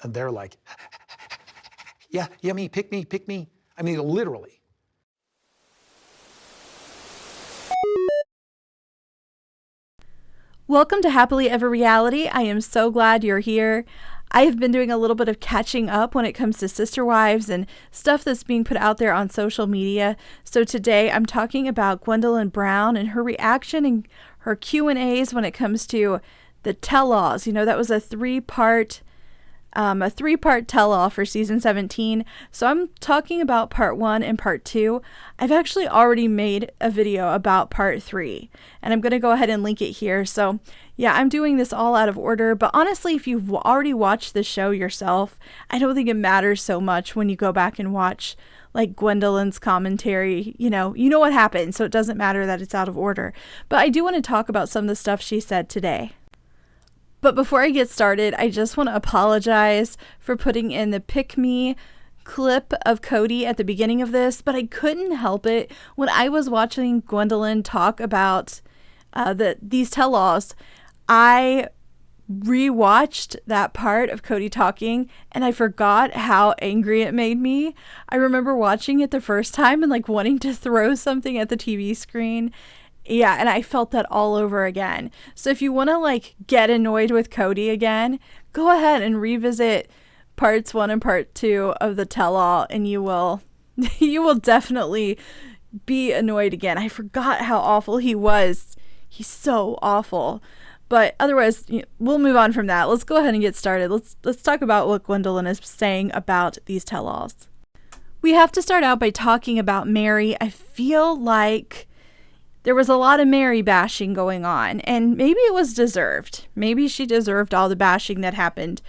And they're like, yeah, me, pick me, pick me. I mean, literally. Welcome to Happily Ever Reality. I am so glad you're here. I have been doing a little bit of catching up when it comes to sister wives and stuff that's being put out there on social media. So today I'm talking about Gwendolyn Brown and her reaction and her Q&As when it comes to the tell-alls. You know, that was a three-part tell-all for season 17. So I'm talking about part 1 and part 2. I've actually already made a video about part 3, and I'm going to go ahead and link it here. So yeah, I'm doing this all out of order, but honestly, if you've already watched the show yourself, I don't think it matters so much when you go back and watch like Gwendolyn's commentary. You know what happened, so it doesn't matter that it's out of order. But I do want to talk about some of the stuff she said today. But before I get started, I just want to apologize for putting in the pick me clip of Kody at the beginning of this, but I couldn't help it. When I was watching Gwendolyn talk about these tell-alls, I rewatched that part of Kody talking and I forgot how angry it made me. I remember watching it the first time and like wanting to throw something at the TV screen. Yeah, and I felt that all over again. So if you want to like get annoyed with Kody again, go ahead and revisit parts 1 and part 2 of the tell-all and you will definitely be annoyed again. I forgot how awful he was. He's so awful. But otherwise, we'll move on from that. Let's go ahead and get started. Let's talk about what Gwendolyn is saying about these tell-alls. We have to start out by talking about Meri. I feel like there was a lot of Meri bashing going on, and maybe it was deserved. Maybe she deserved all the bashing that happened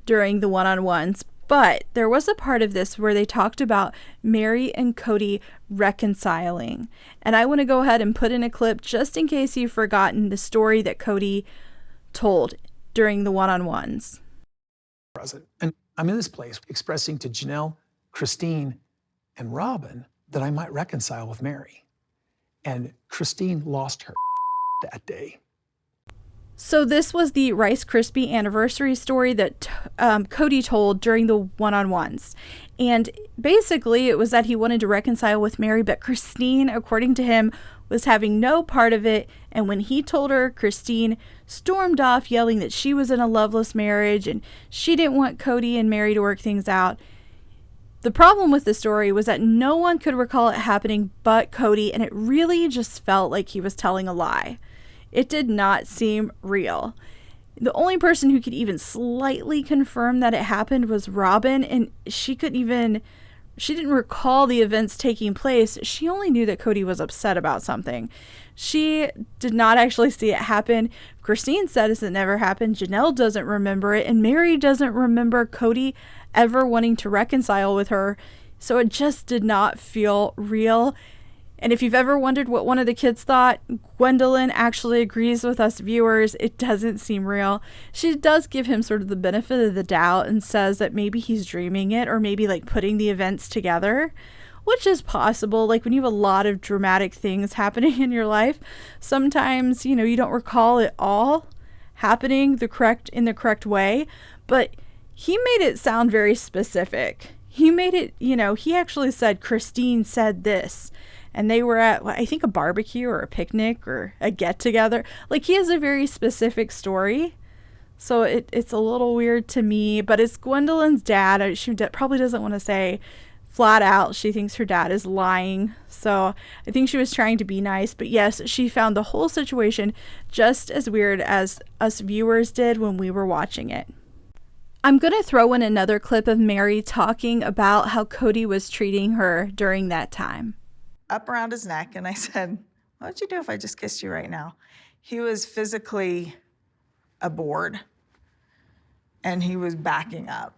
during the one-on-ones. But there was a part of this where they talked about Meri and Kody reconciling. And I want to go ahead and put in a clip just in case you've forgotten the story that Kody told during the one-on-ones. And I'm in this place expressing to Janelle, Christine, and Robyn that I might reconcile with Meri. And Christine lost her that day. So this was the Rice Krispie anniversary story that Kody told during the one-on-ones. And basically it was that he wanted to reconcile with Meri, but Christine, according to him, was having no part of it. And when he told her, Christine stormed off yelling that she was in a loveless marriage and she didn't want Kody and Meri to work things out. The problem with the story was that no one could recall it happening but Kody, and it really just felt like he was telling a lie. It did not seem real. The only person who could even slightly confirm that it happened was Robyn, and she didn't recall the events taking place. She only knew that Kody was upset about something. She did not actually see it happen. Christine says it never happened. Janelle doesn't remember it, and Meri doesn't remember Kody ever wanting to reconcile with her. So it just did not feel real. And if you've ever wondered what one of the kids thought, Gwendolyn actually agrees with us viewers. It doesn't seem real. She does give him sort of the benefit of the doubt and says that maybe he's dreaming it, or maybe like putting the events together, which is possible. Like when you have a lot of dramatic things happening in your life, sometimes, you don't recall it all happening in the correct way. But he made it sound very specific. He made it, he actually said Christine said this. And they were at, I think, a barbecue or a picnic or a get-together. Like, he has a very specific story. So it's a little weird to me. But it's Gwendolyn's dad. She probably doesn't want to say flat out she thinks her dad is lying. So I think she was trying to be nice. But yes, she found the whole situation just as weird as us viewers did when we were watching it. I'm going to throw in another clip of Meri talking about how Kody was treating her during that time. Up around his neck, and I said, what would you do if I just kissed you right now? He was physically aboard, and he was backing up.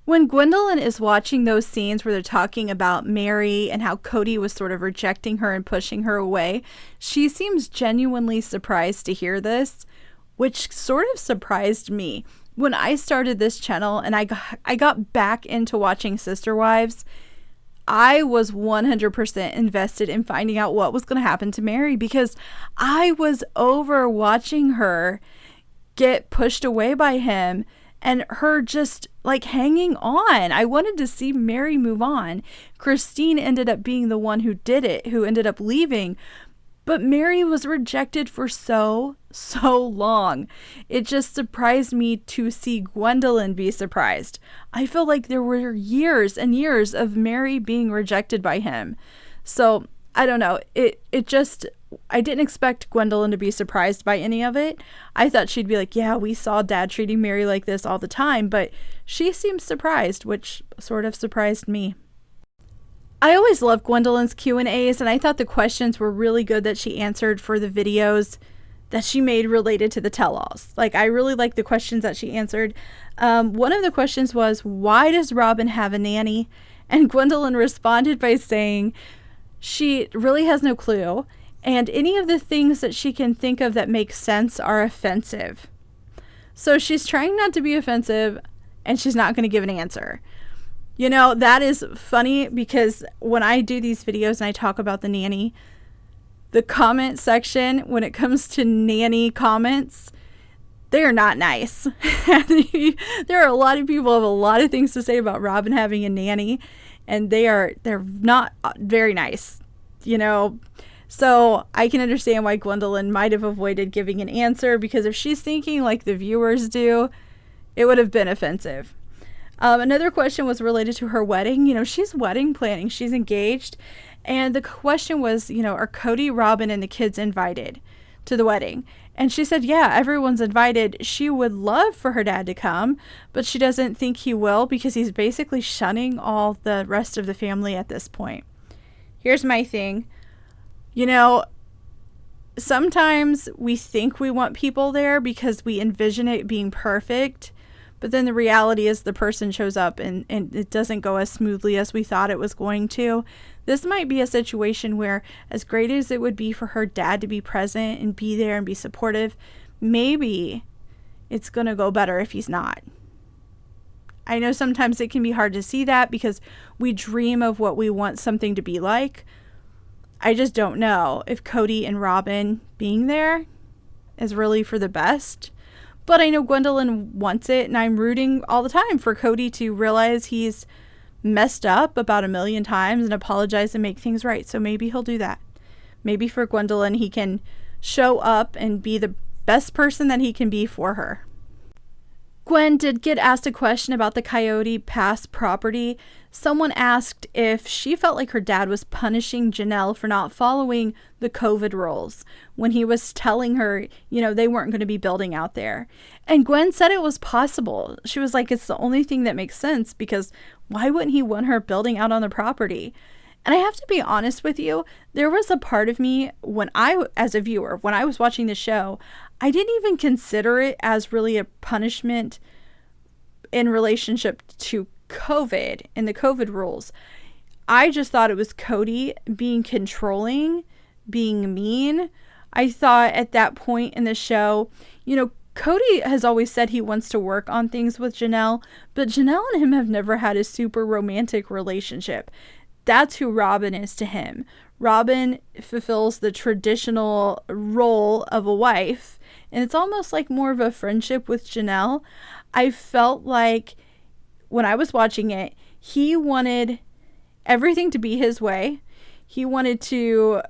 When Gwendolyn is watching those scenes where they're talking about Meri and how Kody was sort of rejecting her and pushing her away, she seems genuinely surprised to hear this, which sort of surprised me. When I started this channel and I got back into watching Sister Wives, I was 100% invested in finding out what was going to happen to Meri, because I was over watching her get pushed away by him and her just like hanging on. I wanted to see Meri move on. Christine ended up being the one who did it, who ended up leaving. But Meri was rejected for so long. It just surprised me to see Gwendolyn be surprised. I feel like there were years and years of Meri being rejected by him. So I don't know. I didn't expect Gwendolyn to be surprised by any of it. I thought she'd be like, yeah, we saw Dad treating Meri like this all the time. But she seemed surprised, which sort of surprised me. I always love Gwendolyn's Q&As, and I thought the questions were really good that she answered for the videos that she made related to the tell-alls. Like, I really like the questions that she answered. One of the questions was, why does Robyn have a nanny? And Gwendolyn responded by saying she really has no clue, and any of the things that she can think of that make sense are offensive. So she's trying not to be offensive, and she's not going to give an answer. You know, that is funny because when I do these videos and I talk about the nanny, the comment section, when it comes to nanny comments, they are not nice. There are a lot of people who have a lot of things to say about Robyn having a nanny, and they're not very nice, you know. So I can understand why Gwendolyn might have avoided giving an answer, because if she's thinking like the viewers do, it would have been offensive. Another question was related to her wedding. You know, she's wedding planning. She's engaged. And the question was, you know, are Kody, Robyn, and the kids invited to the wedding? And she said, yeah, everyone's invited. She would love for her dad to come, but she doesn't think he will because he's basically shunning all the rest of the family at this point. Here's my thing. You know, sometimes we think we want people there because we envision it being perfect. But then the reality is the person shows up and it doesn't go as smoothly as we thought it was going to. This might be a situation where, as great as it would be for her dad to be present and be there and be supportive, maybe it's going to go better if he's not. I know sometimes it can be hard to see that because we dream of what we want something to be like. I just don't know if Kody and Robyn being there is really for the best. But I know Gwendolyn wants it, and I'm rooting all the time for Kody to realize he's messed up about 1,000,000 times and apologize and make things right. So maybe he'll do that. Maybe for Gwendolyn, he can show up and be the best person that he can be for her. Gwen did get asked a question about the Coyote Pass property. Someone asked if she felt like her dad was punishing Janelle for not following the COVID rules when he was telling her, you know, they weren't going to be building out there. And Gwen said it was possible. She was like, it's the only thing that makes sense because why wouldn't he want her building out on the property? And I have to be honest with you, there was a part of me as a viewer, when I was watching the show, I didn't even consider it as really a punishment in relationship to COVID and the COVID rules. I just thought it was Kody being controlling, being mean. I thought at that point in the show, you know, Kody has always said he wants to work on things with Janelle, but Janelle and him have never had a super romantic relationship. That's who Robyn is to him. Robyn fulfills the traditional role of a wife, and it's almost like more of a friendship with Janelle. I felt like when I was watching it, he wanted everything to be his way. He wanted to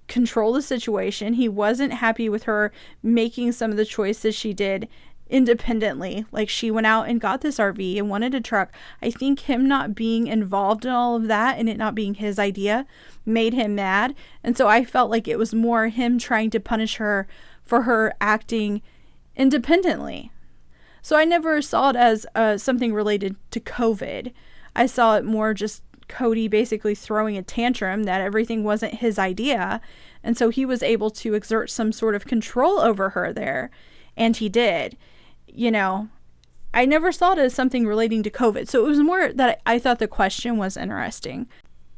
control the situation. He wasn't happy with her making some of the choices she did independently. Like, she went out and got this RV and wanted a truck. I think him not being involved in all of that and it not being his idea made him mad. And so I felt like it was more him trying to punish her for her acting independently. So I never saw it as something related to COVID. I saw it more just Kody basically throwing a tantrum that everything wasn't his idea. And so he was able to exert some sort of control over her there. And he did. You know, I never saw it as something relating to COVID. So it was more that I thought the question was interesting.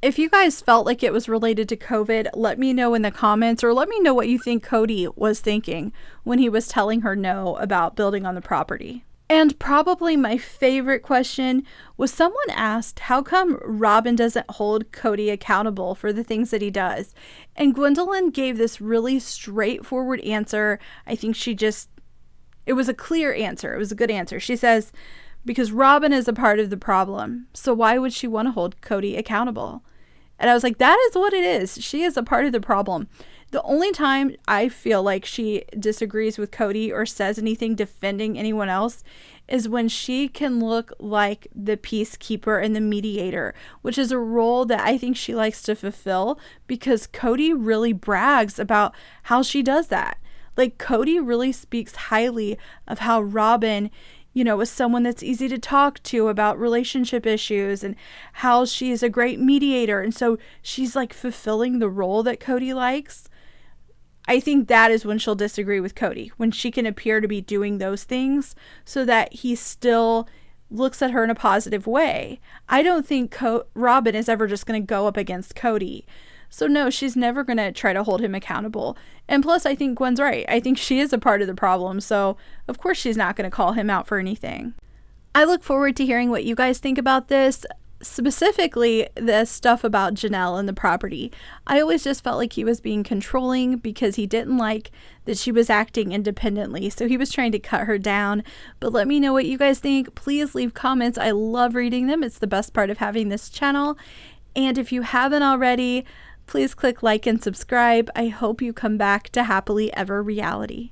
If you guys felt like it was related to COVID, let me know in the comments, or let me know what you think Kody was thinking when he was telling her no about building on the property. And probably my favorite question was someone asked, how come Robyn doesn't hold Kody accountable for the things that he does? And Gwendolyn gave this really straightforward answer. I think she just It was a clear answer. It was a good answer. She says, because Robyn is a part of the problem, so why would she want to hold Kody accountable? And I was like, that is what it is. She is a part of the problem. The only time I feel like she disagrees with Kody or says anything defending anyone else is when she can look like the peacekeeper and the mediator, which is a role that I think she likes to fulfill because Kody really brags about how she does that. Like, Kody really speaks highly of how Robyn, you know, is someone that's easy to talk to about relationship issues and how she is a great mediator. And so she's like fulfilling the role that Kody likes. I think that is when she'll disagree with Kody, when she can appear to be doing those things so that he still looks at her in a positive way. I don't think Robyn is ever just going to go up against Kody. So no, she's never going to try to hold him accountable. And plus, I think Gwen's right. I think she is a part of the problem. So of course she's not going to call him out for anything. I look forward to hearing what you guys think about this. Specifically, the stuff about Janelle and the property. I always just felt like he was being controlling because he didn't like that she was acting independently. So he was trying to cut her down. But let me know what you guys think. Please leave comments. I love reading them. It's the best part of having this channel. And if you haven't already, please click like and subscribe. I hope you come back to Happily Ever Reality.